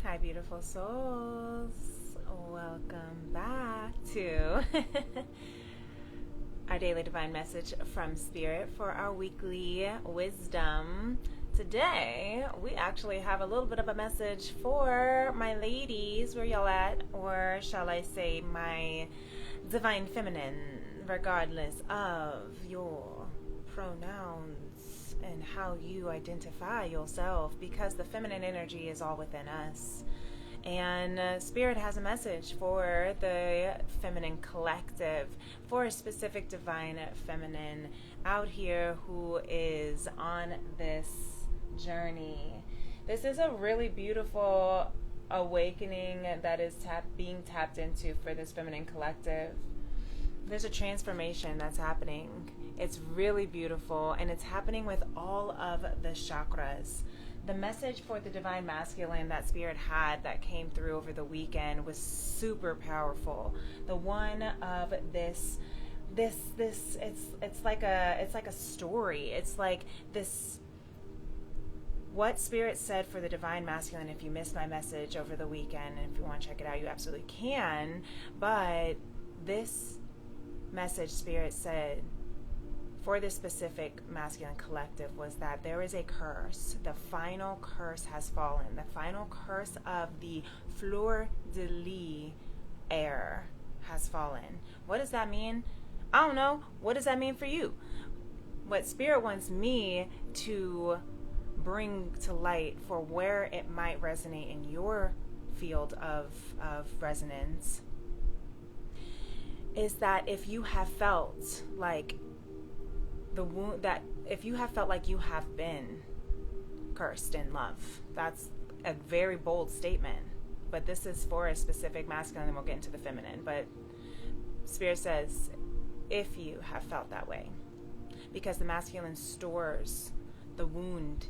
Hi, beautiful souls. Welcome back to our daily divine message from Spirit for our weekly wisdom. Today, we actually have a little bit of a message for my ladies. Where y'all at? Or shall I say my divine feminine, regardless of your pronouns and how you identify yourself, because the feminine energy is all within us. And Spirit has a message for the feminine collective, for a specific divine feminine out here who is on this journey. This is a really beautiful awakening that is being tapped into for this feminine collective. There's a transformation that's happening. It's really beautiful, and it's happening with all of the chakras. The message for the divine masculine that Spirit had that came through over the weekend was super powerful. The one of this it's like a story. It's like this, what Spirit said for the divine masculine. If you missed my message over the weekend, and if you want to check it out, you absolutely can. But this message Spirit said for this specific masculine collective was that there is a curse. The final curse has fallen. The final curse of the fleur de lis air has fallen. What does that mean? I don't know. What does that mean for you? What Spirit wants me to bring to light for where it might resonate in your field of resonance is that if you have felt like if you have felt like you have been cursed in love, that's a very bold statement, but this is for a specific masculine, and we'll get into the feminine. But Spirit says, if you have felt that way, because the masculine stores the wounds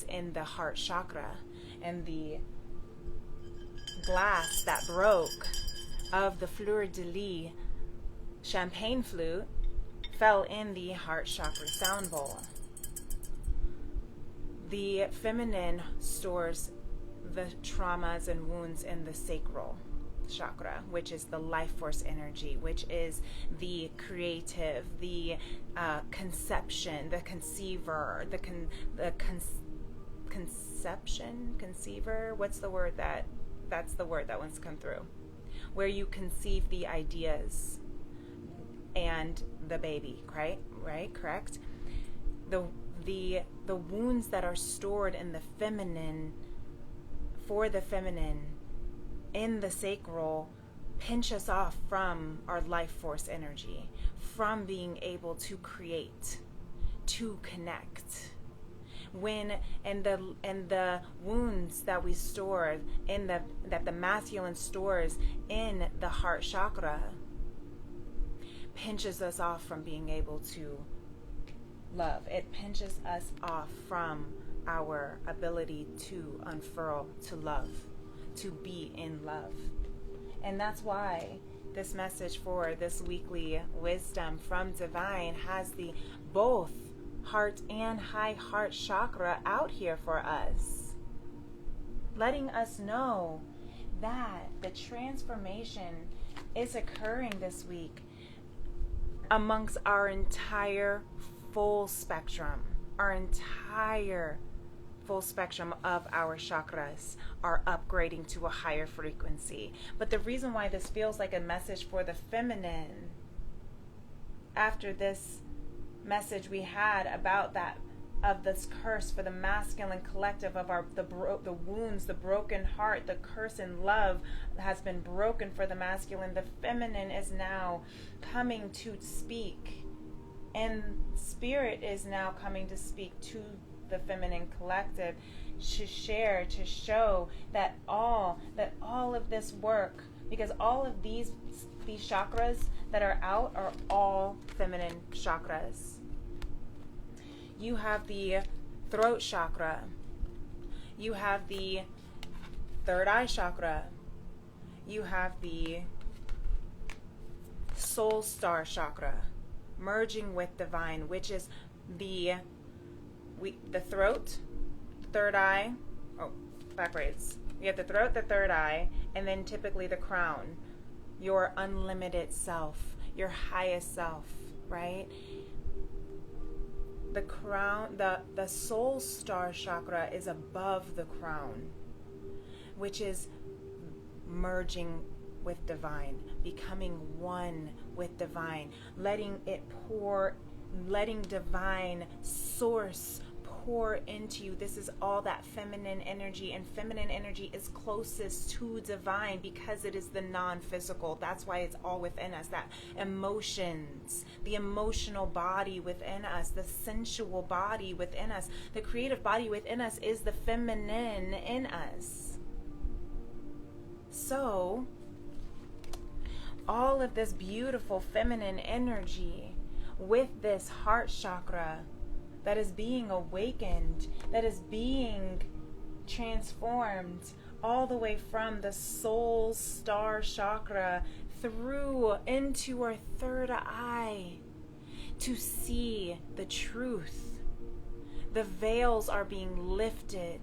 in the heart chakra, and the glass that broke of the fleur de lis champagne flute fell in the heart chakra sound bowl. The feminine stores the traumas and wounds in the sacral chakra, which is the life force energy, which is the creative, the conception, the conceiver, conceiver. What's the word that's the word that wants to come through, where you conceive the ideas and the baby, right, correct? The wounds that are stored in the feminine, for the feminine, in the sacral, pinch us off from our life force energy, from being able to create, to connect. And the wounds that we store that the masculine stores in the heart chakra pinches us off from being able to love. It pinches us off from our ability to unfurl, to love, to be in love. And that's why this message for this weekly wisdom from Divine has the both heart and high heart chakra out here for us, letting us know that the transformation is occurring this week amongst our entire full spectrum. Our entire full spectrum of our chakras are upgrading to a higher frequency. But the reason why this feels like a message for the feminine, after this message we had about that, of this curse for the masculine collective of the wounds, the broken heart, the curse in love has been broken for the masculine. The feminine is now coming to speak, and Spirit is now coming to speak to the feminine collective, to share, to show that all of this work, because all of these chakras that are out are all feminine chakras. You have the throat chakra. You have the third eye chakra. You have the soul star chakra, merging with divine, which is the throat, third eye, backwards, You have the throat, the third eye, and then typically the crown. Your unlimited self, your highest self, right? The crown, the soul star chakra is above the crown, which is merging with divine, becoming one with divine, letting it pour, letting divine source pour into you. This is all that feminine energy, and feminine energy is closest to divine because it is the non-physical. That's why it's all within us. That emotions, the emotional body within us, the sensual body within us, the creative body within us is the feminine in us. So all of this beautiful feminine energy with this heart chakra that is being awakened, that is being transformed all the way from the soul star chakra through into our third eye to see the truth. The veils are being lifted.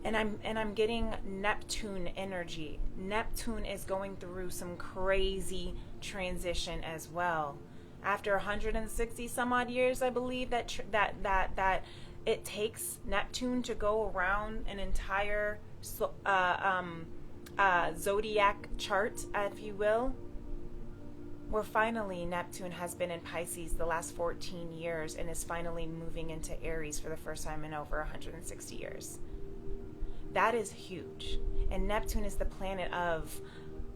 And I'm getting Neptune energy. Neptune is going through some crazy transition as well. After 160 some odd years, I believe that it takes Neptune to go around an entire zodiac chart, if you will. Where finally Neptune has been in Pisces the last 14 years and is finally moving into Aries for the first time in over 160 years. That is huge. And Neptune is the planet of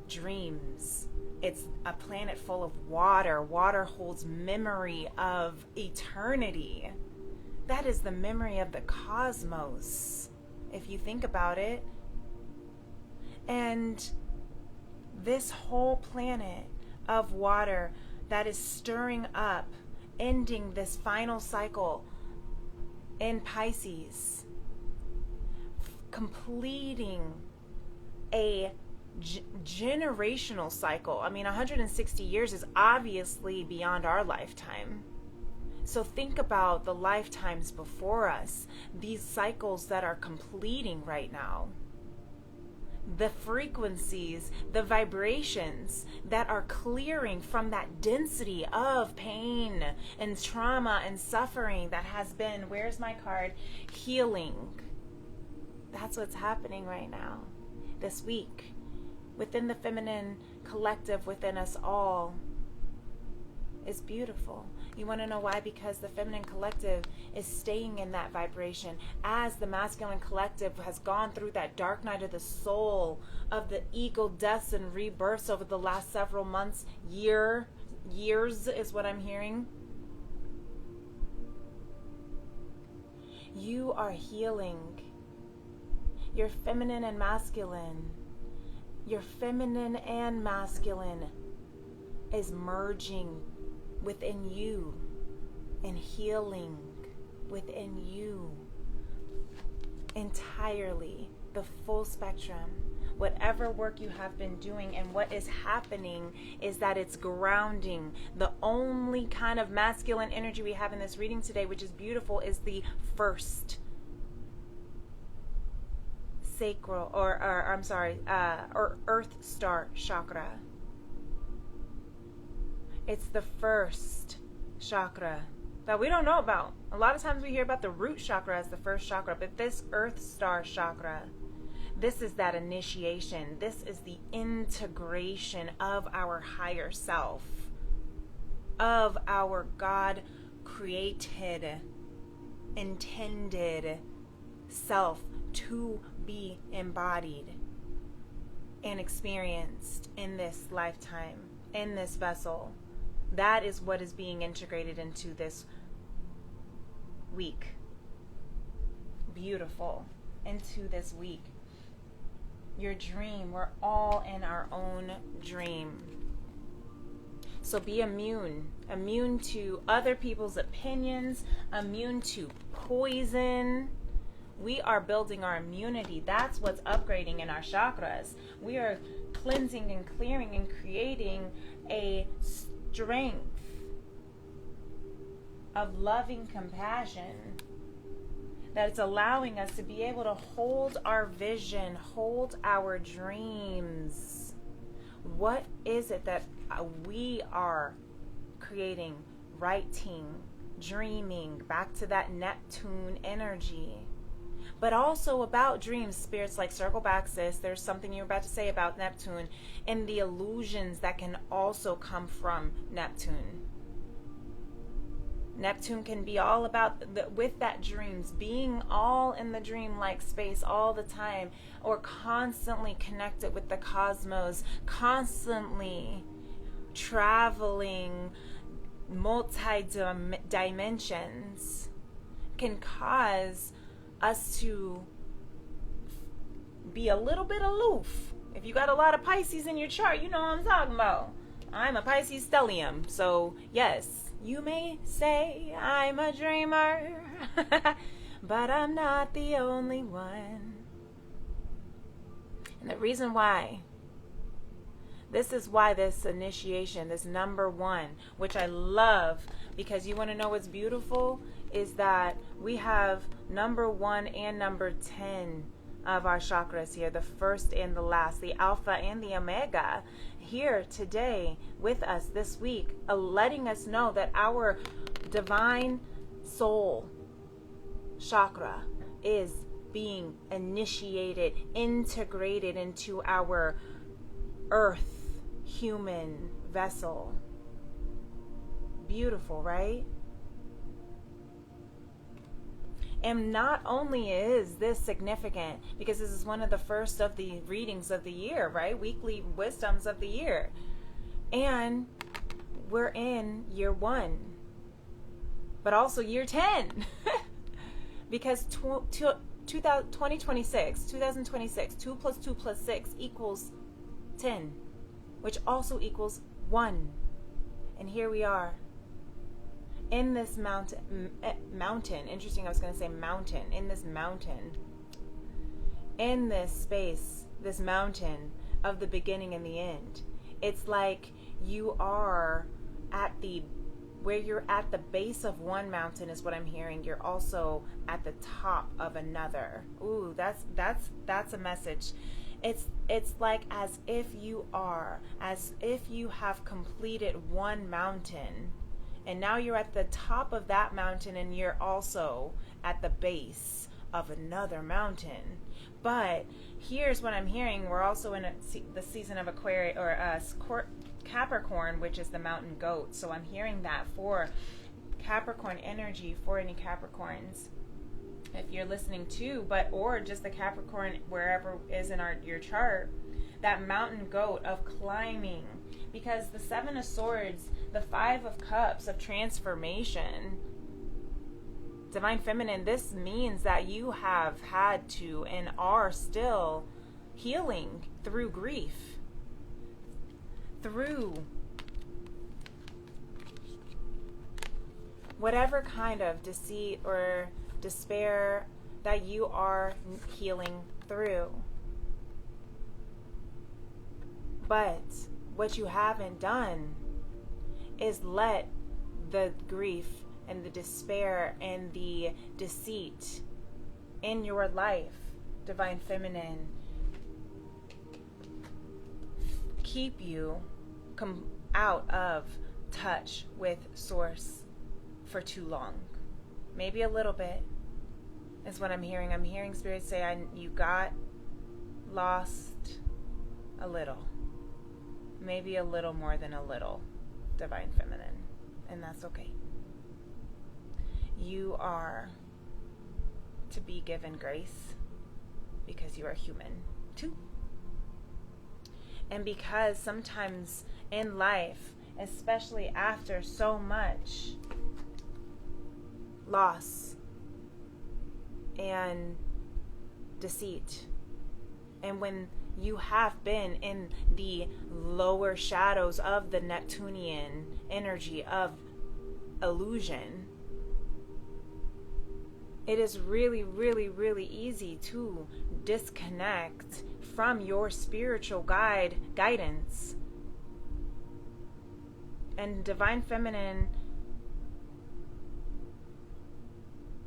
dreams. It's a planet full of water. Water holds memory of eternity. That is the memory of the cosmos, if you think about it. And this whole planet of water that is stirring up, ending this final cycle in Pisces, completing a generational cycle. I mean, 160 years is obviously beyond our lifetime. So think about the lifetimes before us, these cycles that are completing right now. The frequencies, the vibrations that are clearing from that density of pain and trauma and suffering that has been, where's my card? Healing. That's what's happening right now, this week. Within the feminine collective within us all is beautiful. You want to know why? Because the feminine collective is staying in that vibration as the masculine collective has gone through that dark night of the soul of the ego deaths and rebirths over the last several months, years is what I'm hearing. You are healing. You're feminine and masculine. Your feminine and masculine is merging within you and healing within you entirely, the full spectrum. Whatever work you have been doing, and what is happening is that it's grounding. The only kind of masculine energy we have in this reading today, which is beautiful, is the first sacral or earth star chakra. It's the first chakra that we don't know about. A lot of times we hear about the root chakra as the first chakra, but this earth star chakra, this is that initiation. This is the integration of our higher self, of our God created, intended self to be embodied and experienced in this lifetime, in this vessel. That is what is being integrated into this week. Beautiful. Into this week. Your dream. We're all in our own dream. So be immune to other people's opinions, immune to poison. We are building our immunity. That's what's upgrading in our chakras. We are cleansing and clearing and creating a strength of loving compassion that it's allowing us to be able to hold our vision, hold our dreams. What is it that we are creating, writing, dreaming, back to that Neptune energy? But also about dreams, spirits, like circle back, sis. There's something you're about to say about Neptune and the illusions that can also come from Neptune. Neptune can be all about, with that dreams, being all in the dream-like space all the time, or constantly connected with the cosmos, constantly traveling multi-dimensions, can cause us to be a little bit aloof. If you got a lot of Pisces in your chart, you know what I'm talking about. I'm a Pisces stellium, so yes, you may say I'm a dreamer, but I'm not the only one. And the reason why, this is why this initiation, this number 1, which I love, because you want to know what's beautiful, is that we have number 1 and number 10 of our chakras here, the first and the last, the alpha and the omega, here today with us this week, letting us know that our divine soul chakra is being initiated, integrated into our earth human vessel. Beautiful, right? And not only is this significant, because this is one of the first of the readings of the year, right? Weekly wisdoms of the year. And we're in year 1, but also year 10. Because 2026, 2 plus 2 plus 6 equals 10, which also equals 1. And here we are. In this mountain, interesting, I was going to say mountain, in this mountain, in this space, this mountain of the beginning and the end. It's like you are at where you're at the base of one mountain is what I'm hearing. You're also at the top of another. Ooh, that's a message. It's like as if you have completed one mountain, and now you're at the top of that mountain, and you're also at the base of another mountain. But here's what I'm hearing. We're also in the season of Aquarius, or Capricorn, which is the mountain goat. So I'm hearing that for Capricorn energy, for any Capricorns, if you're listening to, or just the Capricorn wherever is in your chart, that mountain goat of climbing. Because the 7 of Swords, the 5 of Cups of transformation, Divine Feminine, this means that you have had to and are still healing through grief, through whatever kind of deceit or despair that you are healing through. But what you haven't done is let the grief and the despair and the deceit in your life, Divine Feminine, keep you out of touch with Source for too long. Maybe a little bit is what I'm hearing. I'm hearing Spirit say you got lost a little. Maybe a little more than a little, Divine Feminine. And that's okay. You are to be given grace because you are human too. And because sometimes in life, especially after so much loss and deceit, and when you have been in the lower shadows of the Neptunian energy of illusion, it is really, really, really easy to disconnect from your spiritual guidance. And Divine Feminine,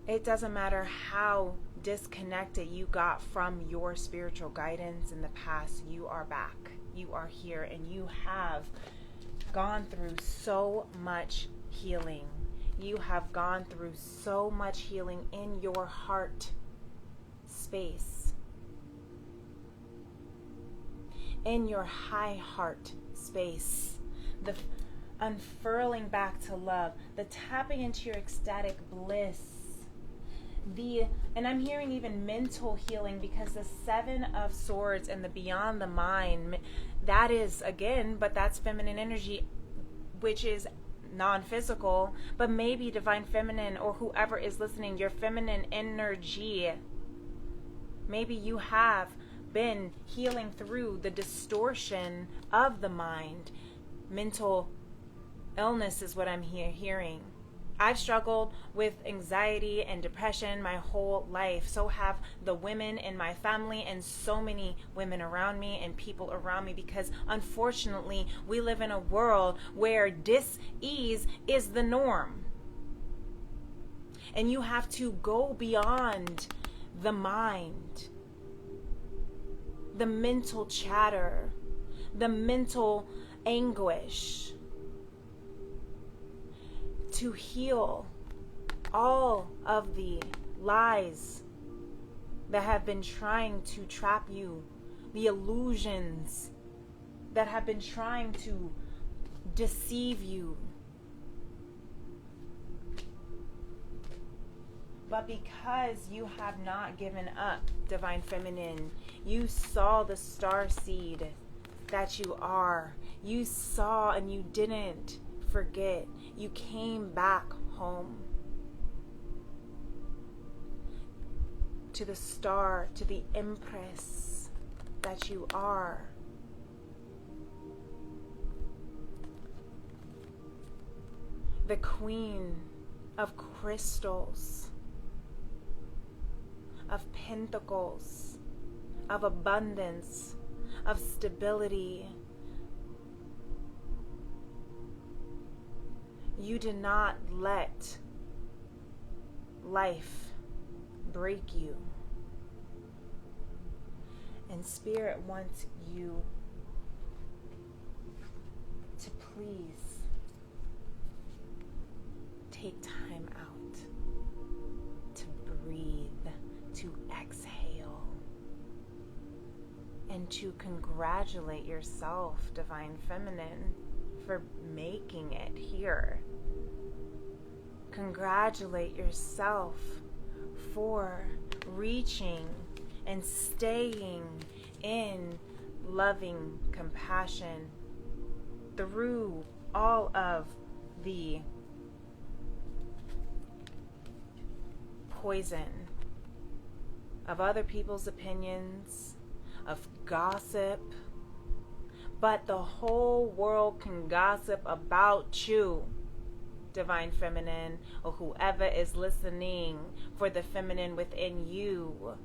It doesn't matter how disconnected you got from your spiritual guidance in the past. You are back. You are here, and you have gone through so much healing. You have gone through so much healing in your heart space, in your high heart space, the unfurling back to love, the tapping into your ecstatic bliss, and I'm hearing even mental healing, because the Seven of Swords and the beyond the mind, that is, again, but that's feminine energy, which is non-physical, but maybe divine feminine, or whoever is listening, your feminine energy. Maybe you have been healing through the distortion of the mind. Mental illness is what I'm hearing. I've struggled with anxiety and depression my whole life. So have the women in my family and so many women around me and people around me, because unfortunately we live in a world where dis-ease is the norm. And you have to go beyond the mind, the mental chatter, the mental anguish, to heal all of the lies that have been trying to trap you, the illusions that have been trying to deceive you. But because you have not given up, Divine Feminine, you saw the star seed that you are. You saw and you didn't forget. You came back home to the star, to the empress that you are. The queen of crystals, of pentacles, of abundance, of stability. You did not let life break you. And Spirit wants you to please take time out to breathe, to exhale, and to congratulate yourself, Divine Feminine, for making it here. Congratulate yourself for reaching and staying in loving compassion through all of the poison of other people's opinions, of gossip. But the whole world can gossip about you, Divine Feminine, or whoever is listening for the feminine within you.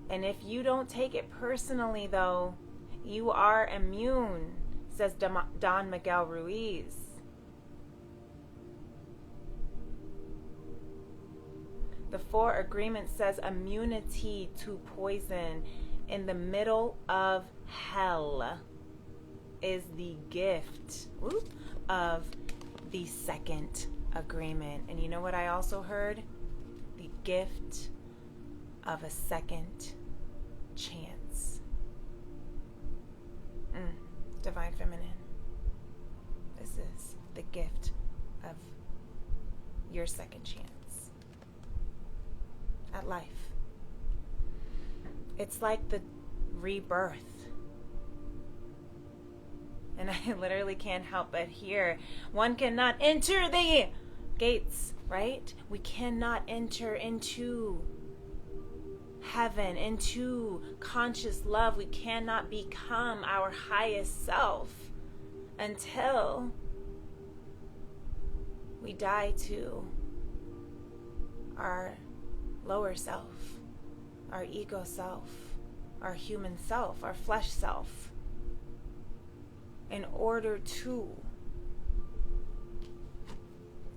And if you don't take it personally, though, you are immune, says Don Miguel Ruiz. The Four Agreements says immunity to poison in the middle of hell is the gift of the second agreement. And you know what I also heard? The gift of a second chance. Divine Feminine, this is the gift of your second chance at life. It's like the rebirth. And I literally can't help but hear, one cannot enter the gates, right? We cannot enter into heaven, into conscious love. We cannot become our highest self until we die to our lower self, our ego self, our human self, our flesh self, in order to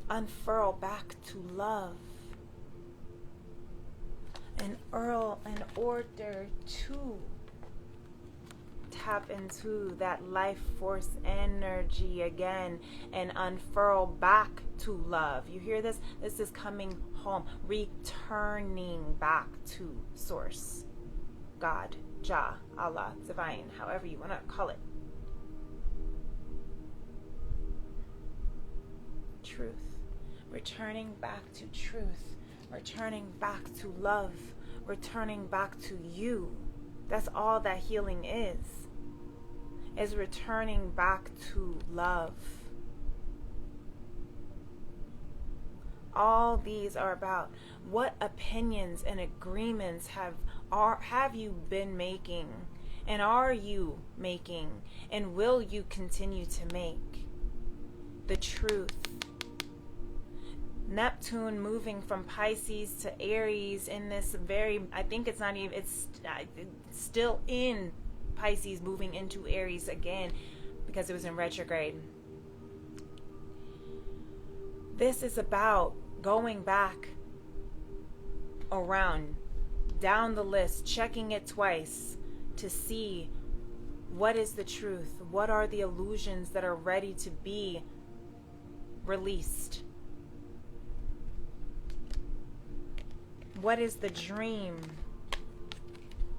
unfurl back to love in order to tap into that life force energy again and unfurl back to love. You hear this? This is coming home, returning back to source, God, Jah, Allah, divine, however you want to call it. Truth, returning back to truth, returning back to love, returning back to you. That's all that healing is returning back to love. All these are about what opinions and agreements have you been making, and are you making, and will you continue to make? The truth. Neptune moving from Pisces to Aries in this I think it's not even, it's still in Pisces, moving into Aries again because it was in retrograde. This is about going back around, down the list, checking it twice to see what is the truth, what are the illusions that are ready to be released. What is the dream?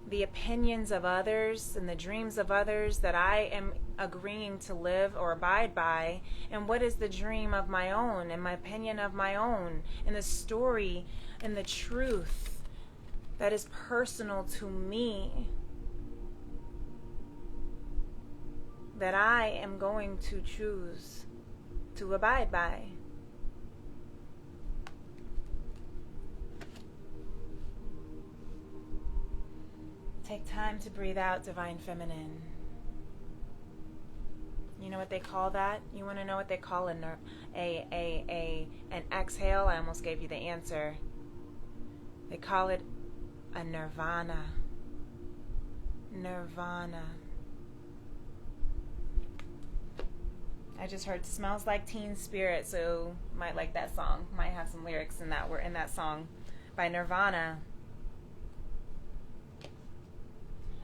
The opinions of others and the dreams of others that I am agreeing to live or abide by, and what is the dream of my own and my opinion of my own, and the story and the truth that is personal to me, that I am going to choose to abide by. Take time to breathe out, Divine Feminine. You know what they call that? You want to know what they call an exhale? I almost gave you the answer. They call it a nirvana. Nirvana. I just heard "Smells Like Teen Spirit," so might like that song. Might have some lyrics in that song by Nirvana.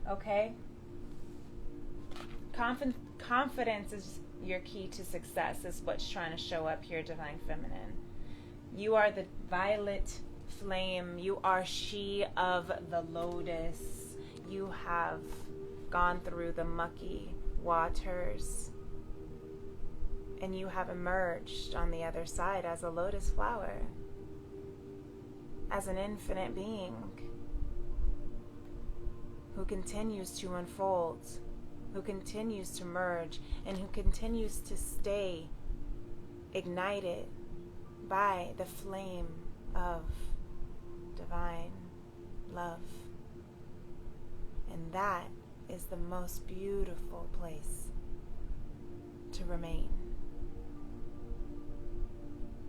Okay? Confidence is your key to success, is what's trying to show up here, Divine Feminine. You are the violet flame. You are she of the lotus. You have gone through the mucky waters, and you have emerged on the other side as a lotus flower, as an infinite being who continues to unfold, who continues to merge, and who continues to stay ignited by the flame of divine love. And that is the most beautiful place to remain,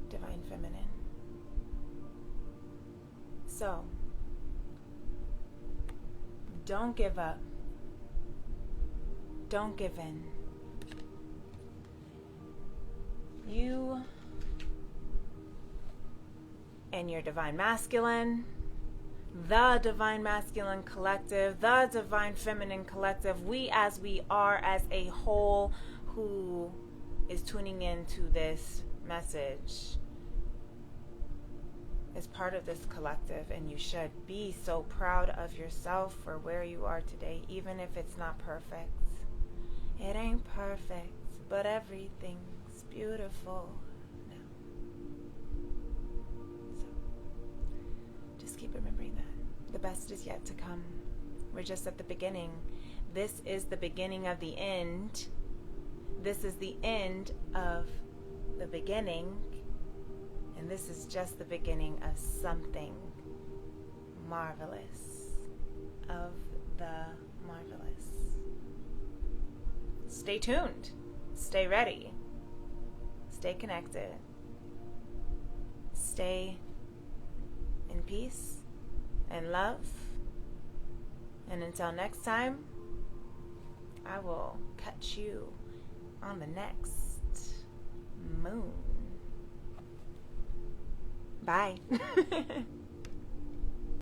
Divine Feminine. So, don't give up. Don't give in. You and your Divine Masculine, the Divine Masculine Collective, the Divine Feminine Collective, we as we are as a whole who is tuning into this message is part of this collective, and you should be so proud of yourself for where you are today, even if it's not perfect. It ain't perfect, but everything's beautiful now. So, just keep remembering that. The best is yet to come. We're just at the beginning. This is the beginning of the end. This is the end of the beginning. And this is just the beginning of something marvelous, of the marvelous. Stay tuned. Stay ready. Stay connected. Stay in peace and love. And until next time, I will catch you on the next moon. Bye.